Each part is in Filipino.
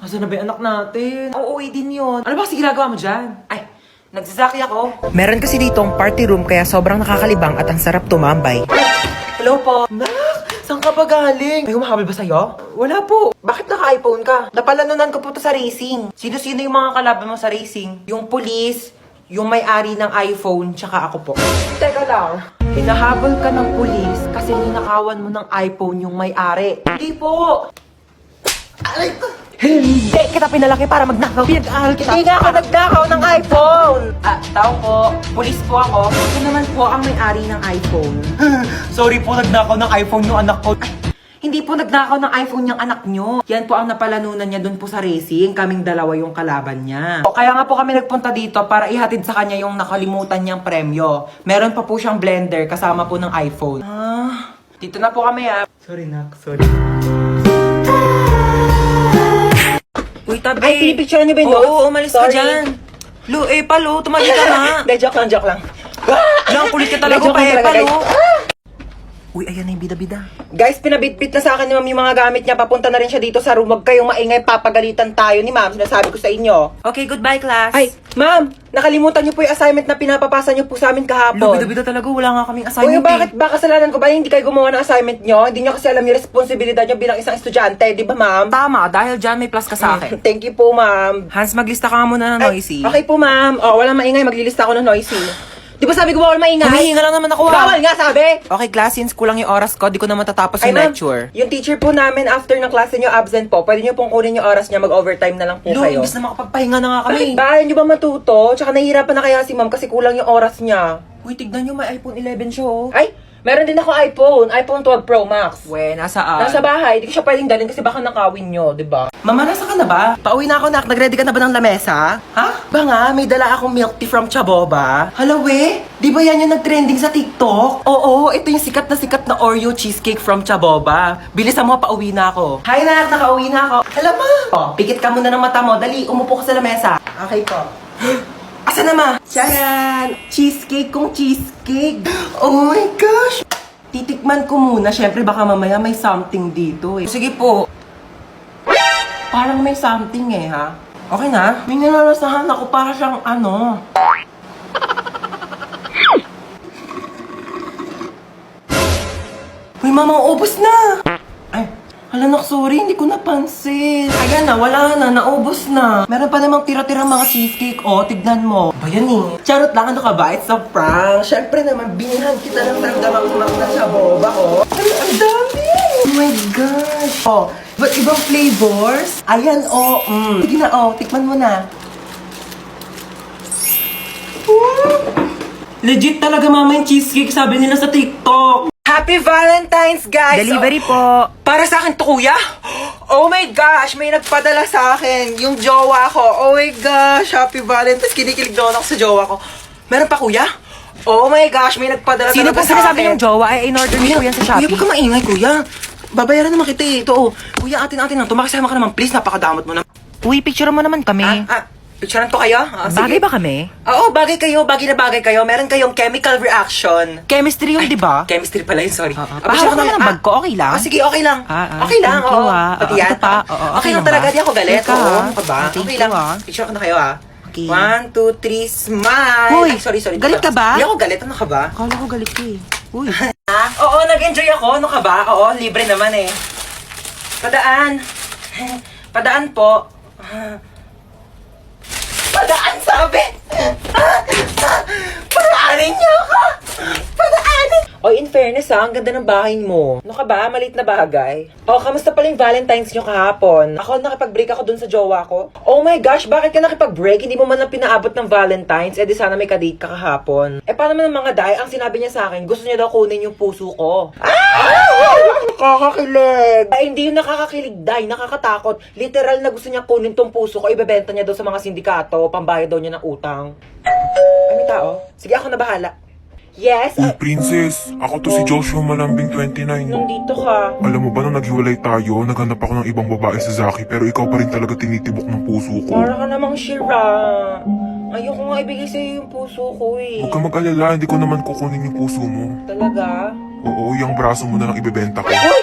Asan na ba yung anak natin? Uuwi din yun. Ano ba kasi ginagawa mo dyan? Ay, nagsasaki ako. Meron kasi ditong party room kaya sobrang nakakalibang at ang sarap tumambay. Hello po. Nak, saan ka ba galing? May humahabol ba sa'yo? Wala po. Bakit naka-iPhone ka? Napalanunan ko po to sa racing. Sino-sino yung mga kalaban mo sa racing? Yung police, yung may-ari ng iPhone, tsaka ako po. Teka lang. Hinahabol ka ng police kasi ninakawan mo ng iPhone yung may-ari. Hindi po. Aray ko. Hindi kita pinalaki para magnakaw. Pinag-aaral kita. Hindi nga ako nagnakaw ng iPhone. Tao po. Police po ako. Ito naman po ang may-ari ng iPhone. Sorry po, nagnakaw ng iPhone yung anak ko. Ay, hindi po nagnakaw ng iPhone yung anak nyo. Yan po ang napalanunan niya dun po sa racing. Kaming dalawa yung kalaban niya. Kaya nga po kami nagpunta dito para ihatid sa kanya yung nakalimutan niyang premyo. Meron pa po siyang blender kasama po ng iPhone. Dito na po kami Sorry, Nak. Sorry. Uy, tabi. Ay, pinipicturean niyo ba yung notes? Oo, umalis ka dyan. Lo, palo, tumali ka na. Hindi, joke lang. Lang, kulit ka talaga, Joke lang talaga, palo. guys. Uy, ayan na yung bida-bida. Guys, pinabitbit na sa akin ni ma'am yung mga gamit niya. Papunta na rin siya dito sa room. Huwag kayong maingay, papagalitan tayo ni ma'am. Sinasabi ko sa inyo. Okay, goodbye, class. Ay, ma'am, nakalimutan niyo po yung assignment na pinapapasa niyo po sa amin Lo, kahapon. bida-bida talaga, wala nga kaming Uy, assignment bakit ba kasalanan ko ba hindi kayo gumawa ng assignment niyo? Hindi niyo kasi alam yung responsibilidad niyo bilang isang estudyante, di ba ma'am? Tama, dahil dyan may plus ka sa akin. Thank you po, ma'am. Hans, maglista ka nga muna ng noisy. Okay po, ma'am. Oh, walang maingay, maglilista ako ng noisy. Di ba sabi ko bawal maingay? Humihinga lang naman ako Bawal nga, sabi! Okay, class, since kulang yung oras ko, di ko na matatapos Ay, yung ma'am, lecture. yung teacher po namin after ng klase niyo absent po, pwede niyo pong kunin yung oras niya, mag-overtime na lang po Lo, kayo. imbis na makapagpahinga na nga kami. Bakit ba? Ayaw niyo ba matuto? Tsaka nahihirapan na kaya si ma'am kasi kulang yung oras niya. Uy, tignan nyo, may iPhone 11 siya, Ay, meron din ako iPhone 12 Pro Max. We, nasaan? Nasa bahay, di ko siya pwedeng dalhin kasi baka nakawin niyo, di ba? Mama, nasa ka na ba? Pauwi na ako, nak. Nag-ready ka na ba ng lamesa? Ha? Ba nga, may dala akong milk tea from Chaboba. Hala, we? Di ba yan yung nag-trending sa TikTok? Oo, ito yung sikat na Oreo cheesecake from Chaboba. Bilisan mo, pauwi na ako. Hi, nak. Nakauwi na ako. Hala, ma. Oh, pikit ka muna ng mata mo. Dali, umupo ka sa lamesa. Okay po. Asa na, ma? Charan! Cheesecake kong cheesecake. Oh my gosh! Titikman ko muna. Syempre, baka mamaya may something dito Sige po. Parang may something ha? Okay na? May nilalasahan ako para siyang ano. Uy, mama, ubos na! Ay, hala nak, sorry, hindi ko napansin. Ayan na, wala na, naubos na. Meron pa namang tira-tirang mga cheesecake. Tignan mo. Ba yan Charot lang, ano ka ba? It's a prank. Syempre naman, binilhan kita ng nagdamang na sa boba, ang dami! Oh my gosh! But ibang flavors? Ayan, Sige na, tikman mo na. Legit talaga, mama, yung cheesecake, sabi nila sa TikTok. Happy Valentine's, guys! Delivery po. Para sa akin to, kuya? Oh my gosh, may nagpadala sa akin. Yung jowa ko. Oh my gosh, Happy Valentine's. Kinikilig doon ako sa jowa ko. Meron pa, kuya? Oh my gosh, may nagpadala Sino talaga po sa sinasabi akin. yung jowa? Ay, in-order niyo po yan sa Shopee. Kuya, huwag ka maingay, kuya. Babayaran naman kita Ito, Kuya, atin lang. Tumakasama ka naman, please. Napakadamot mo na. Uy, picture mo naman kami. Picturean ko kayo? Bagay ba kami? Oo, bagay kayo. Bagay na bagay kayo. Meron kayong chemical reaction. Chemistry yun, di ba? Chemistry pala yun, sorry. Pahawak naman ang bag ko, okay lang? Sige, okay lang. Okay lang, thank you, Pati yan. Ito pa, Okay lang talaga, di ako galit. Teka, Oo, ano ka ba? thank Okay you, lang. Picture ko na kayo, Okay. 1, 2, 3, smile! Hoy, Sorry. galit ka ba? Hindi ako galit. Ano ka ba? Akala ko galit ka Uy. Oo, nag-enjoy ako. Ano ka ba? Oo, libre naman Padaan. Padaan po. Padaan, sabi! Padaanin niyo ako! Padaanin! Oy, in fairness ang ganda ng bahay mo. Ano ka ba? Maliit na bagay. Kamusta pala yung Valentine's niyo kahapon? Ako, nakipag-break ako dun sa jowa ko. Oh my gosh, bakit ka nakipag-break? Hindi mo man lang pinaabot ng Valentine's. Di sana may kadate ka kahapon. Paano man ang mga day? Ang sinabi niya sa akin, gusto niya daw kunin yung puso ko. Nakakakilig! Hindi yung nakakakilig, day. Nakakatakot. Literal na gusto niya kunin tong puso ko. Ibebenta niya daw sa mga sindikato. Pambayad daw niya ng utang. Ay, may tao? Sige, ako na bahala. Yes? Uy, princess, ako to si Joshua Malambing 29. Nandito ka. Alam mo ba nung naghiwalay tayo, naghanap ako ng ibang babae sa Zaki, pero ikaw pa rin talaga tinitibok ng puso ko. Para ka namang shira. Ayoko nga ibigay sa'yo yung puso ko Huwag ka mag-alala, hindi ko naman kukunin yung puso mo. Talaga? Oo, yung braso mo na lang ibebenta ko. Uy!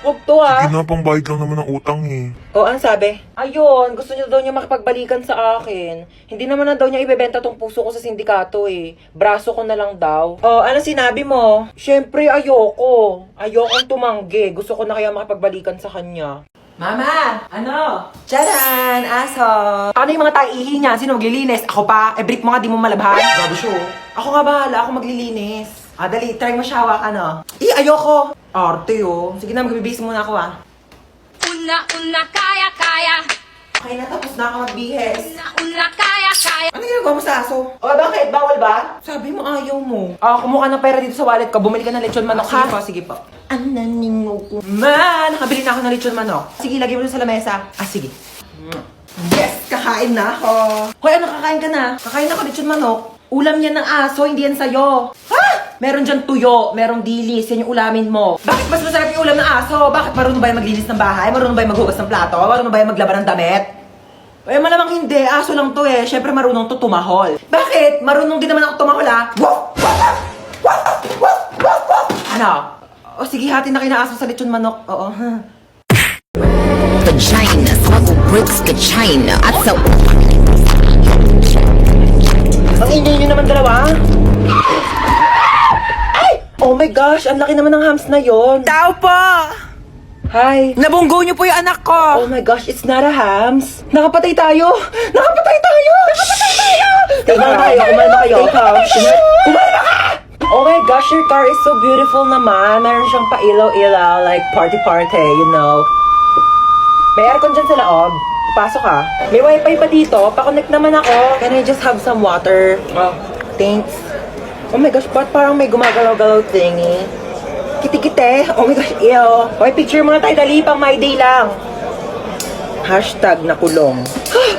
Huwag to Sige na, pangbayad lang naman ng utang eh. O, ang sabi? Ayun, gusto niya daw niya makipagbalikan sa akin. Hindi naman na daw niya ibebenta tong puso ko sa sindikato eh. Braso ko na lang daw. O, ano sinabi mo? Siyempre, ayoko. Ayokong tumanggi. Gusto ko na kaya makipagbalikan sa kanya. Mama! Ano? Tcharan! Aso! Paano yung mga taihi niya? Sino maglilinis? Ako pa? Brick mo nga, di mo malabhan. Grabe siya. Ako nga bahala, ako maglilinis. Dali, try mo siya hawak, ano? Ayoko! Arte, Sige na, magbibihis muna ako, Una, kaya, kaya. Okay na, tapos na ako magbihis. Una, kaya, kaya. Ano ginagawa mo sa aso? O, bakit? Bawal ba? Sabi mo ayaw mo. Kumuha ng pera dito sa wallet ko. Bumili ka ng lechon manok, ha? Sige po. Ananingo ko. Nakabili na ako ng lechon manok. Sige, lagay mo dun sa lamesa. Sige. Yes, kakain na ako. Hoy, ano kakain ka na? Kakain ako lechon manok. Ulam yan ng aso, hindi yan sa'yo. Ha? Meron dyan tuyo, merong dilis, yan yung ulamin mo. Bakit mas masarap yung ulam ng aso? Bakit marunong ba yung maglinis ng bahay? Marunong ba yung maghugas ng plato? Marunong ba yung maglaban ng damit? Eh, malamang hindi. Aso lang to eh. Siyempre marunong to tumahol. Bakit? Marunong din naman ako tumahol ha? Ano? O sige, hati na kinaaso sa lechon manok. Oo. Vagina, smuggle bricks to China. I tell Ang ingay nyo naman dalawa. Ay! Oh my gosh, ang laki naman ng hams na yon. Tao po! Hi. Nabunggo niyo po yung anak ko! Oh my gosh, it's not a hams. Nakapatay tayo! Nakapatay tayo! Nakapatay tayo! Kumalma kayo, kumalma kayo. Kumalma ka! Oh my gosh, your car is so beautiful naman. Meron siyang pa-ilaw-ilaw, like party-party, you know. May aircon dyan sa loob. Pasok ka. May wifi pa dito. Pa-connect naman ako. Can I just have some water? Oh, thanks. Oh my gosh, ba't parang may gumagalaw-galaw thingy? Kiti-kite. Oh my gosh, ew. Okay, picture muna tayo. Dali, pang my day lang. Hashtag nakulong.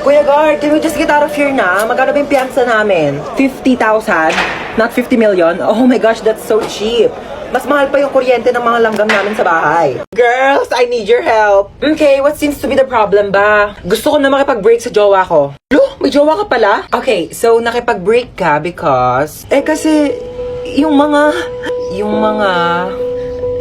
Kuya Guard, can we just get out of here na? Magkano ba yung piyansa namin? 50,000? Not 50 million? Oh my gosh, that's so cheap. Mas mahal pa yung kuryente ng mga langgam namin sa bahay. Girls, I need your help. Okay, what seems to be the problem ba? Gusto ko na makipag-break sa jowa ko. Lo, may jowa ka pala? Okay, so nakipag-break ka because... kasi yung mga...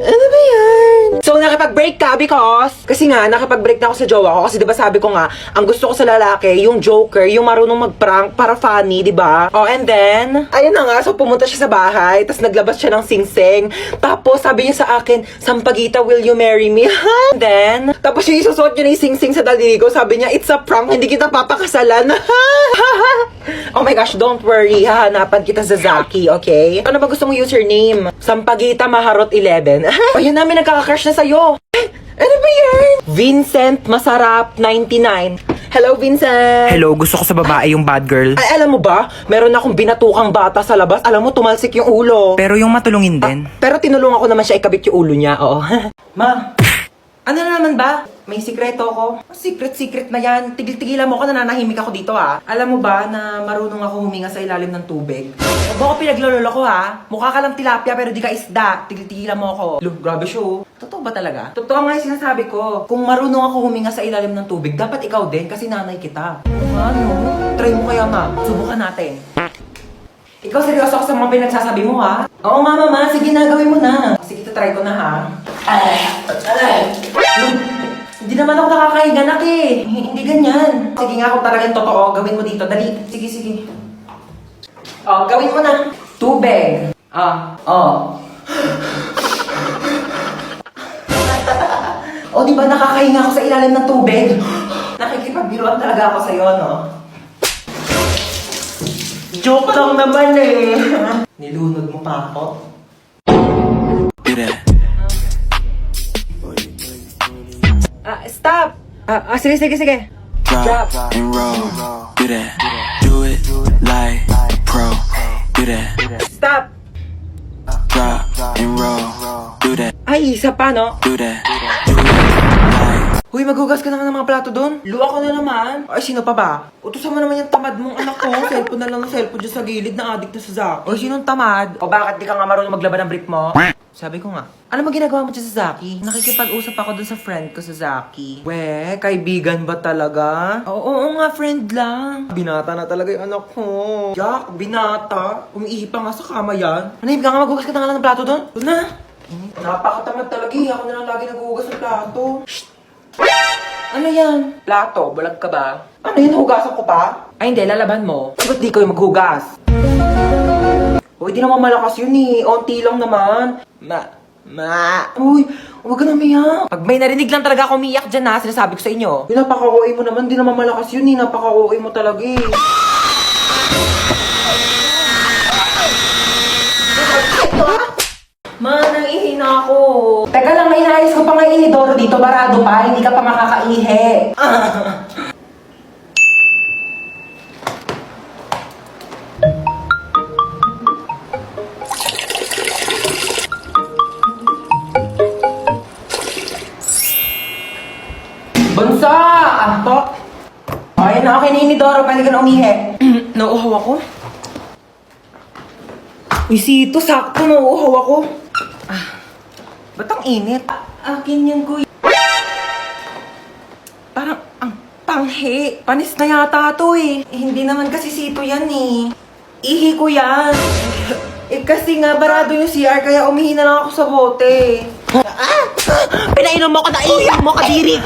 Ano ba yan? So, nakipag-break ka because... Kasi nga, nakipag-break na ako sa jowa ko. Kasi diba sabi ko nga, ang gusto ko sa lalaki, yung joker, yung marunong mag-prank para funny, diba? Oh, and then, ayun na nga, so pumunta siya sa bahay, tapos naglabas siya ng sing-sing. Tapos, sabi niya sa akin, Sampaguita, will you marry me? And then, tapos yung isusuot niya na yung sing-sing sa daliri ko, sabi niya, it's a prank, hindi kita papakasalan. Oh my gosh, don't worry, hahanapan kita sa Zaki, okay? Ano ba gusto mong username? Sampaguita Maharot 11. Ayun namin nagkaka-crush na sa'yo. Ano ba yan? Vincent Masarap 99. Hello, Vincent. Hello, gusto ko sa babae yung bad girl. Ay, alam mo ba? Meron akong binatukang bata sa labas. Alam mo, tumalsik yung ulo. Pero yung matulungin din. Pero tinulungan ko naman siya ikabit yung ulo niya, oo. Ma, ano na naman ba? May sikreto ko. Secret na yan. Tigil-tigilan mo ko, nananahimik ako dito ha. Alam mo ba na marunong ako huminga sa ilalim ng tubig? Baka pinaglololo ko ha. Mukha ka lang tilapia pero di ka isda. Tigil-tigilan mo ako. Look, grabe siya oh. Totoo ba talaga? Totoo nga yung sinasabi ko. Kung marunong ako huminga sa ilalim ng tubig, dapat ikaw din kasi nanay kita. Ano? Try mo kaya ma. Subukan natin. Ikaw seryoso ako sa mga pinagsasabi mo ha? Oo nga mama, sige na, gawin mo na. Sige, try ko na ha. Hindi naman ako nakakahiga nak eh. Hindi ganyan. Sige nga kung talagang totoo, gawin mo dito. Dali. Sige. Oh, gawin mo na. Tubig. Oh, di ba nakakahinga ako sa ilalim ng tubig? Nakikipagbiruan talaga ako sa'yo, no? Joke lang naman eh. Nilunod mo pa ako. Stop! Sige. Drop and roll, do that. Do it like a pro, do that. Stop! Drop and roll, do that. Ay, isa pa, no? Do that. Do it like. Huy, maghugas ka naman ng mga plato doon. Luwa ko na naman. Ay, sino pa ba? Utusan mo naman yung tamad mong anak ko. Cellphone na lang ng cellphone dyan sa gilid na addict na sa Zaki. O, sinong tamad? O, bakit di ka nga marunong maglaban ng brick mo? Sabi ko nga, ano mo ginagawa mo dyan sa Zaki? Nakikipag-usap ako dun sa friend ko sa Zaki. We, kaibigan ba talaga? Oo nga, friend lang. Binata na talaga yung anak ko. Jack, binata. Umiihi pa nga sa kama yan. Manahimik ka nga, maghugas ka na nga ng plato doon. Doon na. Napakatamad talaga eh. Ako na lang lagi naghuhugas ng plato. Shh! Ano yan? Plato, bulag ka ba? Ano yun, hugasan ko pa? Ay hindi, lalaban mo. Ba't di kayo maghugas? Uy, di naman malakas yun eh. Onti lang naman. Uy, huwag ka na umiyak. Pag may narinig lang talaga ako umiyak dyan ha, sinasabi ko sa inyo. Yung napaka-OA mo naman, di naman malakas yun eh. Napaka-OA mo talaga eh. Nangihina ako. Teka lang, may inayos ko pa nga inidoro dito. Barado pa, hindi ka pa makakaihi. Bunso! Anto! Okay na, okay na inidoro. Pwede ka na umihi. Nauuhaw ako. Uy, Sito, sakto, nauuhaw ako. Ba't ang init? Akin yan, kuya. Parang, ang panghi. Panis na yata to eh. Hindi naman kasi Sito yan eh. Ihi ko yan. Kasi nga, barado yung CR, kaya umihi na lang ako sa bote. Pinainom mo ko na iiyak mo, kadiri!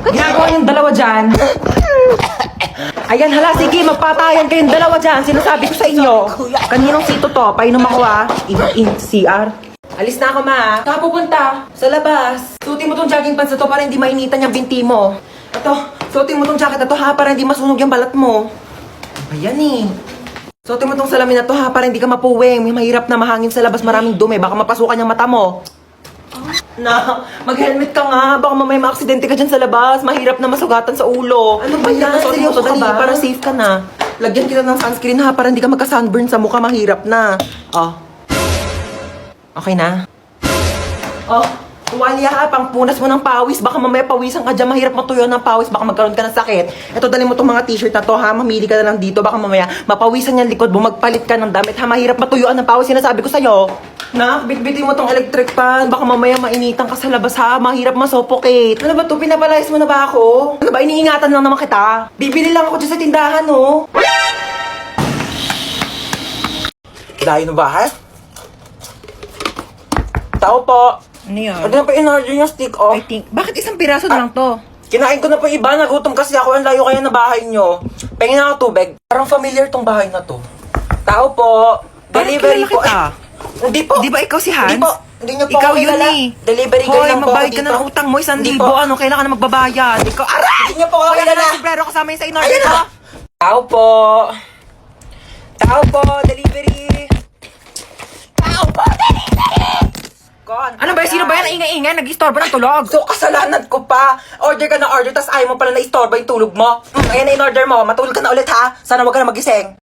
Ginagawa yung dalawa dyan. Ayan, hala, sige, magpatayan kayong dalawa dyan. Sinasabi ko sa inyo. Kaninong Sito to? Painom ako in CR. Alis na ako, ma. Saan ka pupunta? Sa labas. Suotin mo tong jogging pants na to para hindi mainitan yung binti mo. Ito, suotin mo tong jacket na to ha para hindi masunog yung balat mo. Ayan eh. Suotin mo tong salamin na to ha para hindi ka mapuwing. May mahirap na mahangin sa labas, maraming dumi. Baka mapasukan yung mata mo. Na, mag-helmet ka nga. Baka mamaya ma-aksidente ka dyan sa labas. Mahirap na masugatan sa ulo. Ano ba yan? Seryoso ka ba? Para safe ka na. Lagyan kita ng sunscreen ha para hindi ka magka-sunburn sa mukha. Mahirap na. Oh. Okay na? Oh, tuwalya ha, pang punas mo ng pawis. Baka mamaya pawisan ka dyan, mahirap matuyo ng pawis. Baka magkaroon ka ng sakit. Ito, dali mo tong mga t-shirt na to ha. Mamili ka na lang dito. Baka mamaya mapawisan yung likod mo. Magpalit ka ng damit ha. Mahirap matuyuan ng pawis. Sinasabi ko sa'yo. Na, bitbitin mo tong electric fan. Baka mamaya mainitan ka sa labas ha. Mahirap ma-suffocate. Ano ba to? Pinapalayas mo na ba ako? Ano ba? Iniingatan lang naman kita. Bibili lang ako dyan sa tindahan, no? Dahil na ba ha? Tao po. Ano yun? Ano na pa in-order yung stick off? I think, bakit isang piraso na lang to? Kinain ko na po iba, nagutom kasi ako. Ang layo kaya na bahay nyo. Pengin na ako tubig. Parang familiar tong bahay na to. Tao po. Delivery kilala po. kita. Hindi po. Di ba ikaw si Hans? Hindi po. Hindi nyo po Ikaw ako yun kilala. eh. Delivery girl Hoy, lang po ako magbayad ka dito. na ng utang mo, 1,000. Hindi po. Ano, kailangan na magbabayad. Ikaw, aray! Hindi nyo po ako Wala kilala. na, sombrero kasama yun sa in-order Ayan ko. na. Tao po. Tao po. Delivery. Tao po. Delivery. Gone. Ano ba, sino ba yan ang ingay-ingay? Nag-istorbo ng tulog. So, kasalanan ko pa. Order ka na order, tas ayaw mo pala na istorba yung tulog mo. Ayan na in-order mo. Matulog ka na ulit ha. Sana wag ka na magising.